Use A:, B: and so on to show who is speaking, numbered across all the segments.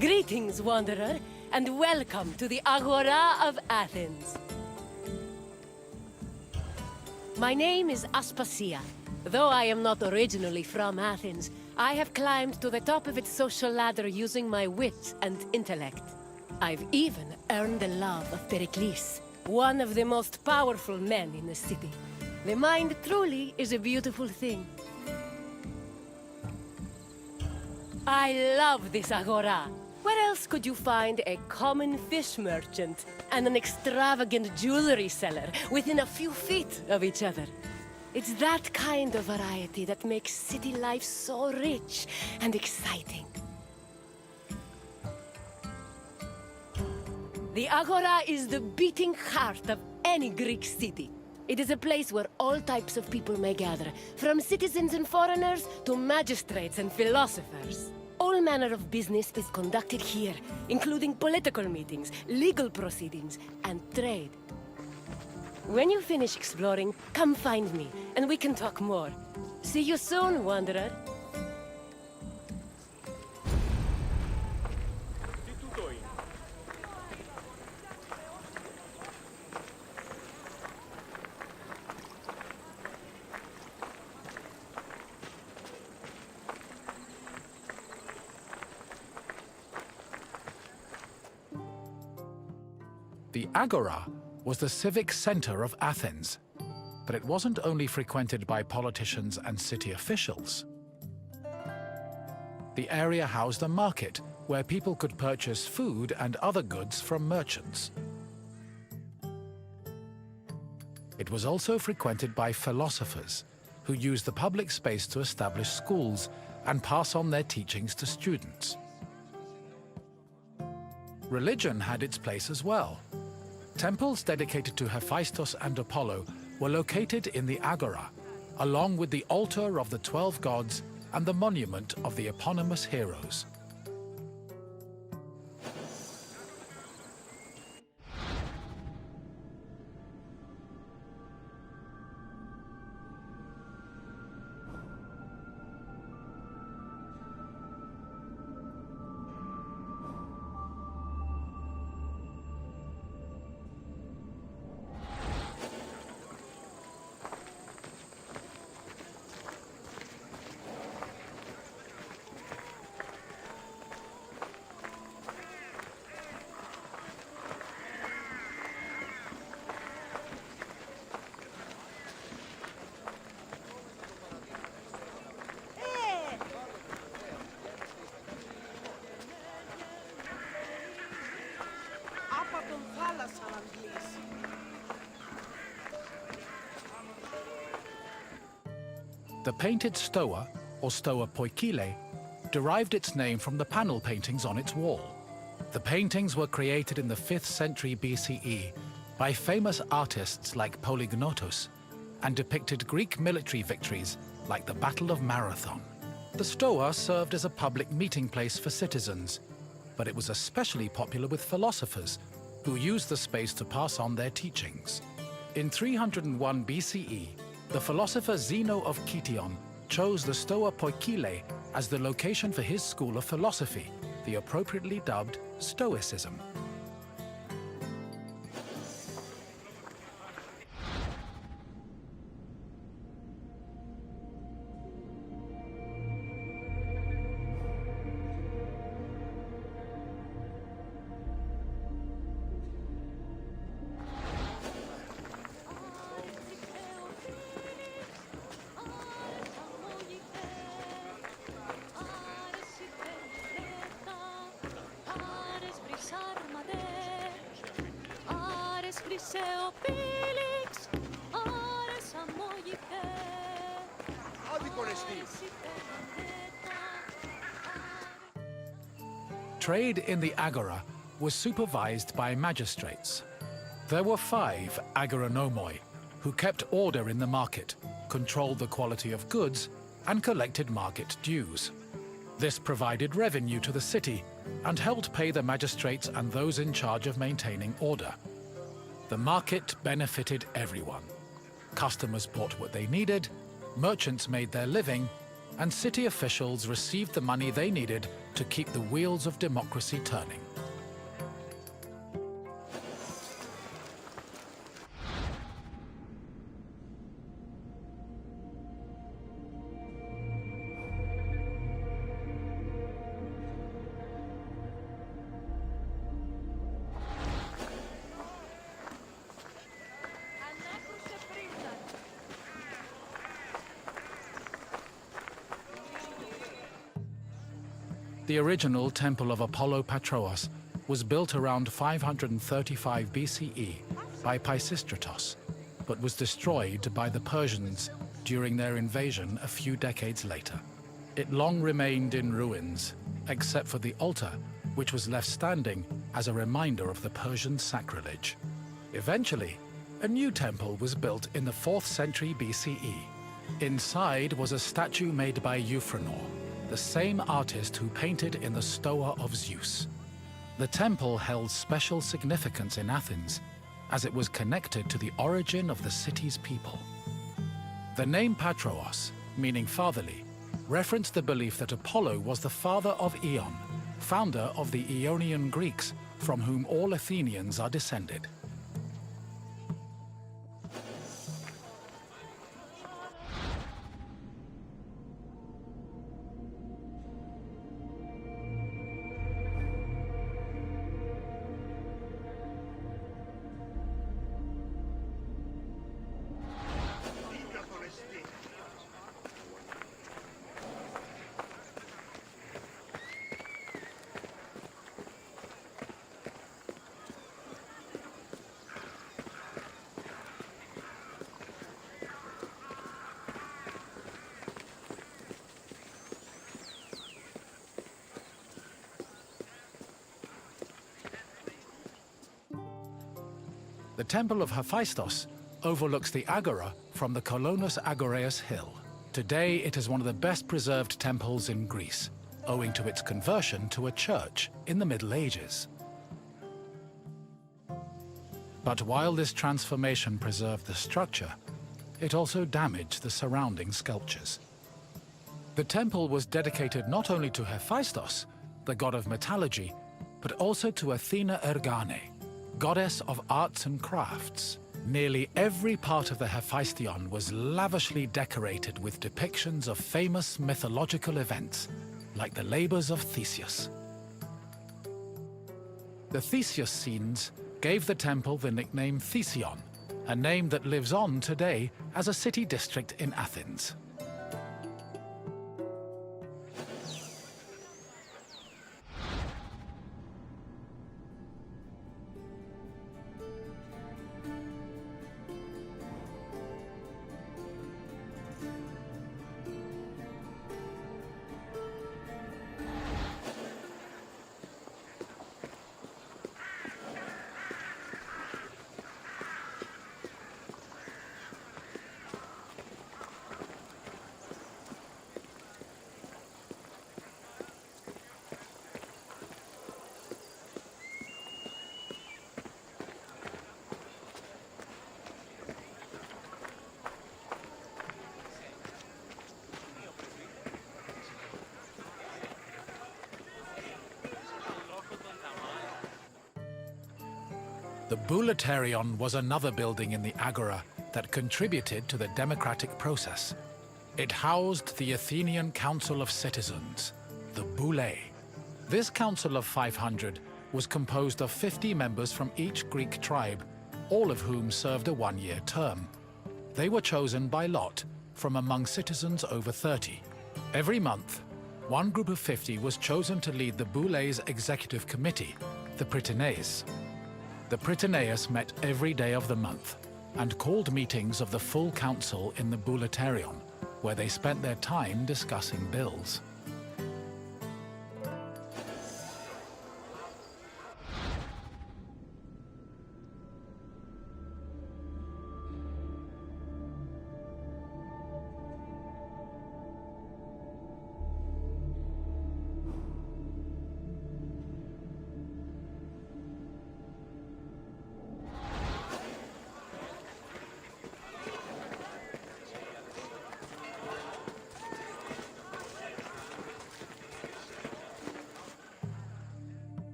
A: Greetings, wanderer, and welcome to the Agora of Athens. My name is Aspasia. Though I am not originally from Athens, I have climbed to the top of its social ladder using my wit and intellect. I've even earned the love of Pericles, one of the most powerful men in the city. The mind truly is a beautiful thing. I love this Agora. Where else could you find a common fish merchant and an extravagant jewelry seller within a few feet of each other? It's that kind of variety that makes city life so rich and exciting. The Agora is the beating heart of any Greek city. It is a place where all types of people may gather, from citizens and foreigners to magistrates and philosophers. All manner of business is conducted here, including political meetings, legal proceedings, and trade. When you finish exploring, come find me, and we can talk more. See you soon, wanderer.
B: The Agora was the civic center of Athens, but it wasn't only frequented by politicians and city officials. The area housed a market where people could purchase food and other goods from merchants. It was also frequented by philosophers, who used the public space to establish schools and pass on their teachings to students. Religion had its place as well. Temples dedicated to Hephaestus and Apollo were located in the Agora, along with the altar of the 12 gods and the monument of the eponymous heroes. The painted stoa, or stoa poikile, derived its name from the panel paintings on its wall. The paintings were created in the 5th century BCE by famous artists like Polygnotus and depicted Greek military victories like the Battle of Marathon. The stoa served as a public meeting place for citizens, but it was especially popular with philosophers who used the space to pass on their teachings. In 301 BCE, the philosopher Zeno of Kition chose the Stoa Poikile as the location for his school of philosophy, the appropriately dubbed Stoicism. Trade in the Agora was supervised by magistrates. There were 5 agoranomoi, who kept order in the market, controlled the quality of goods, and collected market dues. This provided revenue to the city and helped pay the magistrates and those in charge of maintaining order. The market benefited everyone. Customers bought what they needed, merchants made their living, and city officials received the money they needed to keep the wheels of democracy turning. The original Temple of Apollo Patrous was built around 535 BCE by Pisistratos, but was destroyed by the Persians during their invasion a few decades later. It long remained in ruins, except for the altar, which was left standing as a reminder of the Persian sacrilege. Eventually, a new temple was built in the 4th century BCE. Inside was a statue made by Euphranor, the same artist who painted in the Stoa of Zeus. The temple held special significance in Athens, as it was connected to the origin of the city's people. The name Patrous, meaning fatherly, referenced the belief that Apollo was the father of Aeon, founder of the Aeonian Greeks, from whom all Athenians are descended. The Temple of Hephaestus overlooks the Agora from the Colonus Agoreus hill. Today, it is one of the best preserved temples in Greece, owing to its conversion to a church in the Middle Ages. But while this transformation preserved the structure, it also damaged the surrounding sculptures. The temple was dedicated not only to Hephaestus, the god of metallurgy, but also to Athena Ergane, goddess of arts and crafts. Nearly every part of the Hephaestion was lavishly decorated with depictions of famous mythological events, like the labors of Theseus. The Theseus scenes gave the temple the nickname Thesion, a name that lives on today as a city district in Athens. The Boulaterion was another building in the Agora that contributed to the democratic process. It housed the Athenian Council of Citizens, the Boulé. This council of 500 was composed of 50 members from each Greek tribe, all of whom served a one-year term. They were chosen by lot from among citizens over 30. Every month, one group of 50 was chosen to lead the Boulé's executive committee, the Prytaneis. The Prytaneis met every day of the month and called meetings of the full council in the Boulaterion, where they spent their time discussing bills.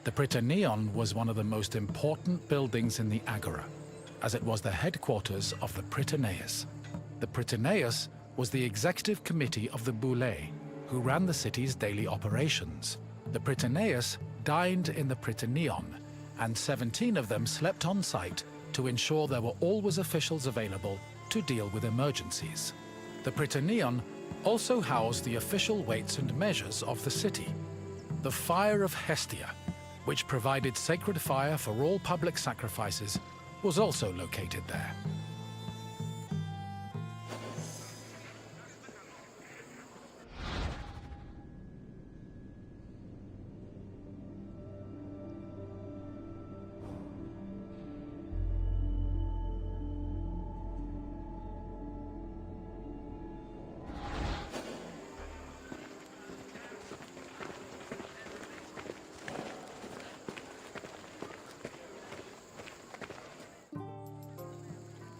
B: The Prytaneion was one of the most important buildings in the Agora, as it was the headquarters of the Prytaneus. The Prytaneus was the executive committee of the Boule, who ran the city's daily operations. The Prytaneus dined in the Prytaneion, and 17 of them slept on site to ensure there were always officials available to deal with emergencies. The Prytaneion also housed the official weights and measures of the city. The Fire of Hestia, which provided sacred fire for all public sacrifices, was also located there.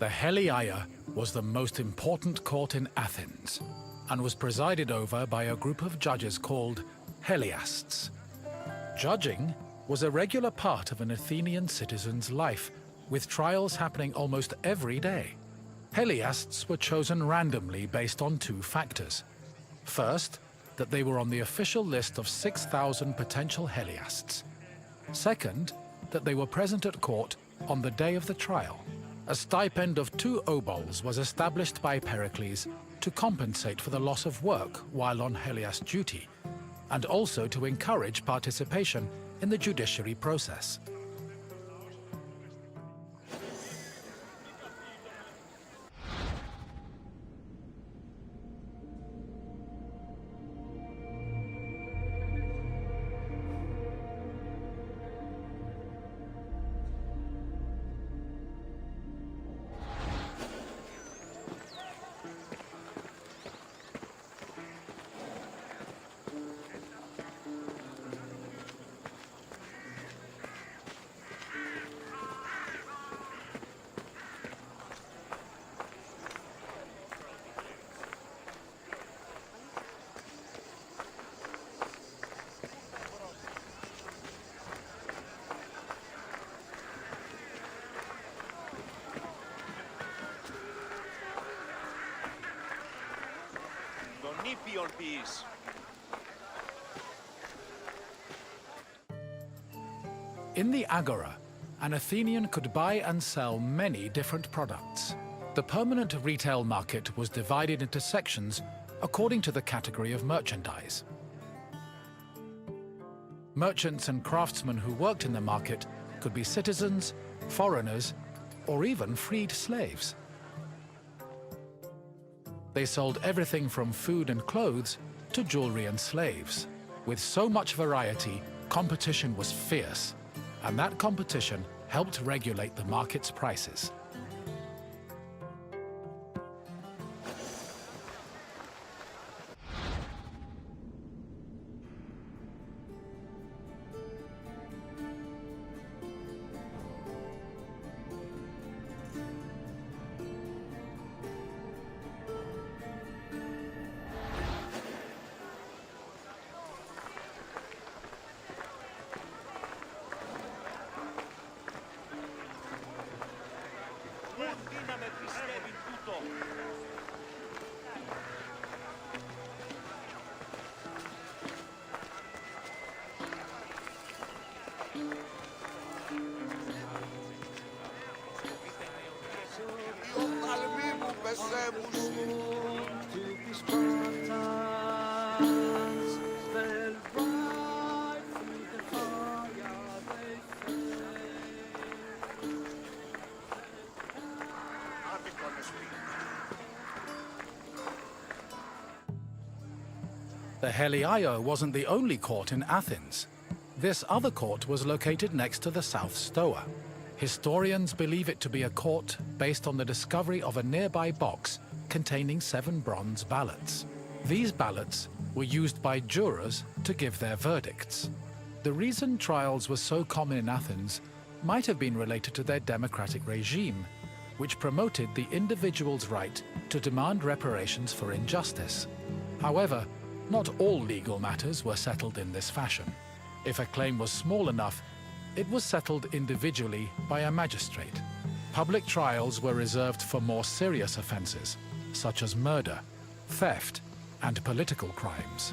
B: The Heliaia was the most important court in Athens and was presided over by a group of judges called Heliasts. Judging was a regular part of an Athenian citizen's life, with trials happening almost every day. Heliasts were chosen randomly based on two factors. First, that they were on the official list of 6,000 potential Heliasts. Second, that they were present at court on the day of the trial. A stipend of 2 obols was established by Pericles to compensate for the loss of work while on Heliast duty, and also to encourage participation in the judiciary process. In the Agora, an Athenian could buy and sell many different products. The permanent retail market was divided into sections according to the category of merchandise. Merchants and craftsmen who worked in the market could be citizens, foreigners, or even freed slaves. They sold everything from food and clothes to jewelry and slaves. With so much variety, competition was fierce, and that competition helped regulate the market's prices. The Heliaia wasn't the only court in Athens. This other court was located next to the South Stoa. Historians believe it to be a court based on the discovery of a nearby box containing 7 bronze ballots. These ballots were used by jurors to give their verdicts. The reason trials were so common in Athens might have been related to their democratic regime, which promoted the individual's right to demand reparations for injustice. However, not all legal matters were settled in this fashion. If a claim was small enough, it was settled individually by a magistrate. Public trials were reserved for more serious offenses, such as murder, theft, and political crimes.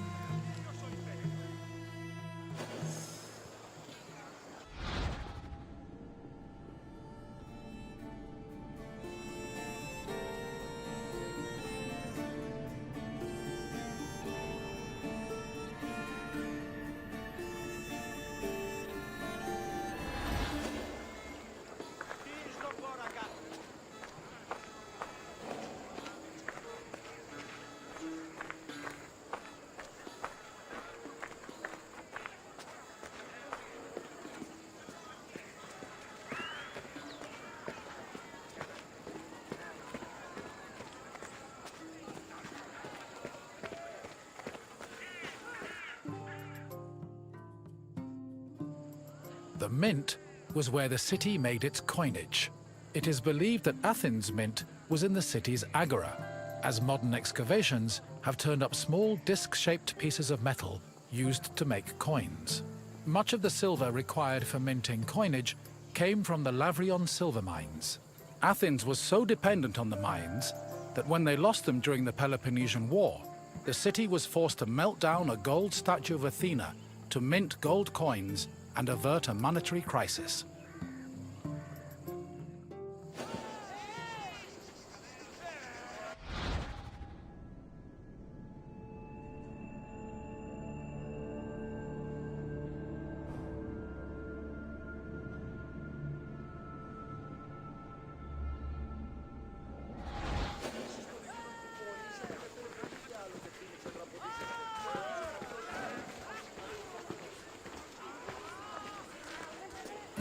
B: The mint was where the city made its coinage. It is believed that Athens' mint was in the city's Agora, as modern excavations have turned up small disc-shaped pieces of metal used to make coins. Much of the silver required for minting coinage came from the Lavrion silver mines. Athens was so dependent on the mines that when they lost them during the Peloponnesian War, the city was forced to melt down a gold statue of Athena to mint gold coins and avert a monetary crisis.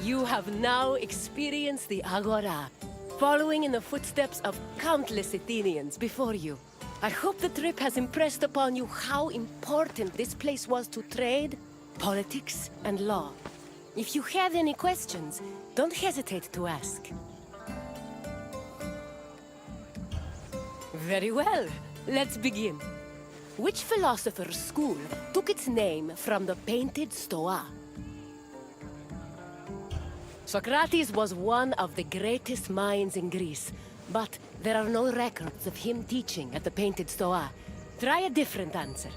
A: You have now experienced the Agora, following in the footsteps of countless Athenians before you. I hope the trip has impressed upon you how important this place was to trade, politics, and law. If you have any questions, don't hesitate to ask. Very well, let's begin. Which philosopher's school took its name from the painted stoa? Socrates was one of the greatest minds in Greece, but there are no records of him teaching at the painted stoa. Try a different answer.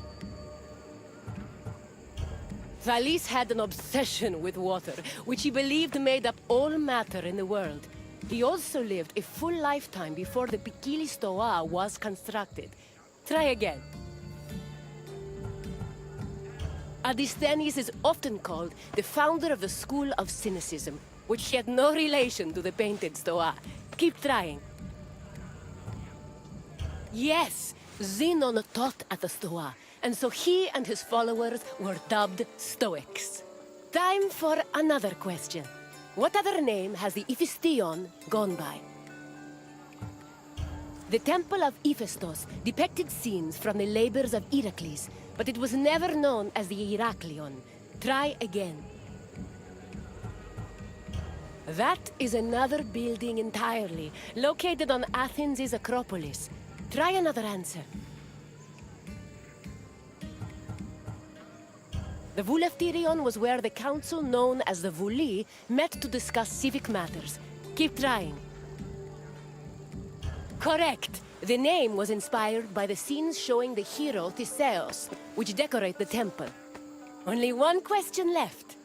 A: Thales had an obsession with water, which he believed made up all matter in the world. He also lived a full lifetime before the Pikili stoa was constructed. Try again. Aristhenes is often called the founder of the school of cynicism, which had no relation to the painted stoa. Keep trying. Yes, Zenon taught at the stoa, and so he and his followers were dubbed Stoics. Time for another question. What other name has the Iphistion gone by? The Temple of Hephaestus depicted scenes from the labors of Heracles, but it was never known as the Heraklion. Try again. That is another building entirely, located on Athens' Acropolis. Try another answer. The Voulefterion was where the council known as the Vouli met to discuss civic matters. Keep trying. Correct! The name was inspired by the scenes showing the hero Theseus, which decorate the temple. Only one question left.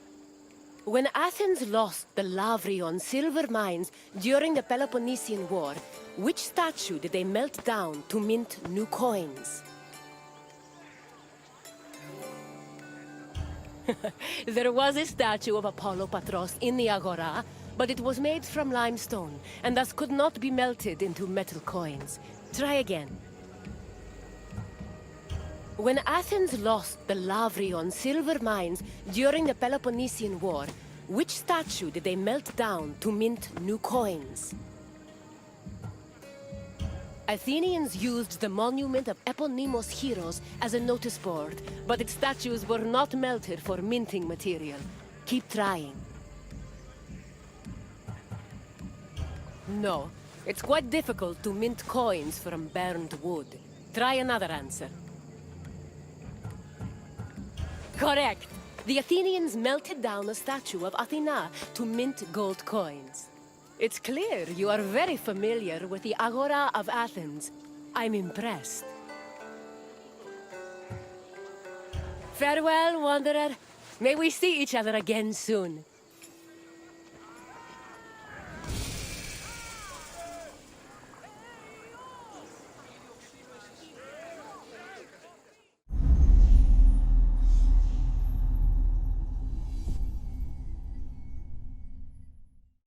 A: When Athens lost the Lavrion silver mines during the Peloponnesian War, which statue did they melt down to mint new coins? There was a statue of Apollo Patros in the Agora, but it was made from limestone, and thus could not be melted into metal coins. Try again. When Athens lost the Lavrion silver mines during the Peloponnesian War, which statue did they melt down to mint new coins? Athenians used the monument of eponymous heroes as a notice board, but its statues were not melted for minting material. Keep trying. No, it's quite difficult to mint coins from burned wood. Try another answer. Correct! The Athenians melted down a statue of Athena to mint gold coins. It's clear you are very familiar with the Agora of Athens. I'm impressed. Farewell, wanderer. May we see each other again soon.